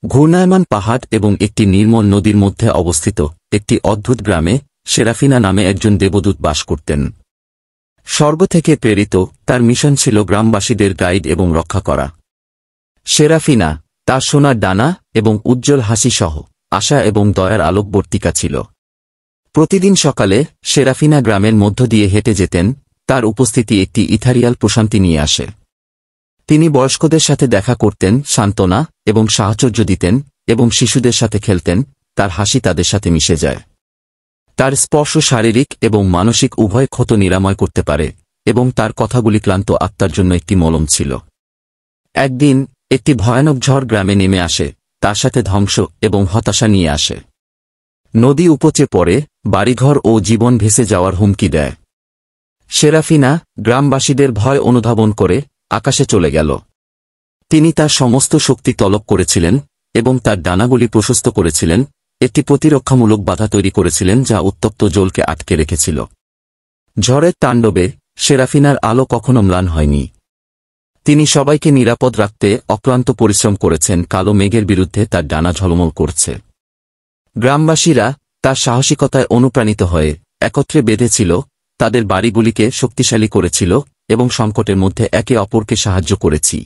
ঘূর্ণায়মান পাহাড় এবং একটি নির্মল নদীর মধ্যে অবস্থিত একটি অদ্ভুত গ্রামে সেরাফিনা নামে একজন দেবদূত বাস করতেন। স্বর্গ থেকে প্রেরিত, তার মিশন ছিল গ্রামবাসীদের গাইড এবং রক্ষা করা। সেরাফিনা, তার সোনার ডানা এবং উজ্জ্বল হাসি সহ আশা এবং দয়ার আলোকবর্তিকা ছিল। প্রতিদিন সকালে সেরাফিনা গ্রামের মধ্য দিয়ে হেঁটে যেতেন, তার উপস্থিতি একটি ইথারিয়াল প্রশান্তি নিয়ে আসে। তিনি বয়স্কদের সাথে দেখা করতেন, সান্ত্বনা এবং সাহচর্য দিতেন এবং শিশুদের সাথে খেলতেন, তার হাসি তাদের সাথে মিশে যায়। তার স্পর্শ শারীরিক এবং মানসিক উভয় ক্ষত নিরাময় করতে পারে এবং তার কথাগুলি ক্লান্ত আত্মার জন্য একটি মলম ছিল। একদিন একটি ভয়ানক ঝড় গ্রামে নেমে আসে, তার সাথে ধ্বংস এবং হতাশা নিয়ে আসে। নদী উপচে পড়ে, বাড়িঘর ও জীবন ভেসে যাওয়ার হুমকি দেয়। সেরাফিনা গ্রামবাসীদের ভয় অনুধাবন করে আকাশে চলে গেল। তিনি তার সমস্ত শক্তি তলব করেছিলেন এবং তার ডানাগুলি প্রশস্ত করেছিলেন, একটি প্রতিরক্ষামূলক বাধা তৈরি করেছিলেন যা উত্তপ্ত জলকে আটকে রেখেছিল। ঝড়ের তাণ্ডবে সেরাফিনার আলো কখনো ম্লান হয়নি। তিনি সবাইকে নিরাপদ রাখতে অক্লান্ত পরিশ্রম করেছেন, কালো মেঘের বিরুদ্ধে তার ডানা ঝলমল করছে। গ্রামবাসীরা তার সাহসিকতায় অনুপ্রাণিত হয়ে একত্রে বেঁধেছিল, তাদের বাড়িগুলিকে শক্তিশালী করেছিল এবং সংকটের মধ্যে একে অপরকে সাহায্য করেছি।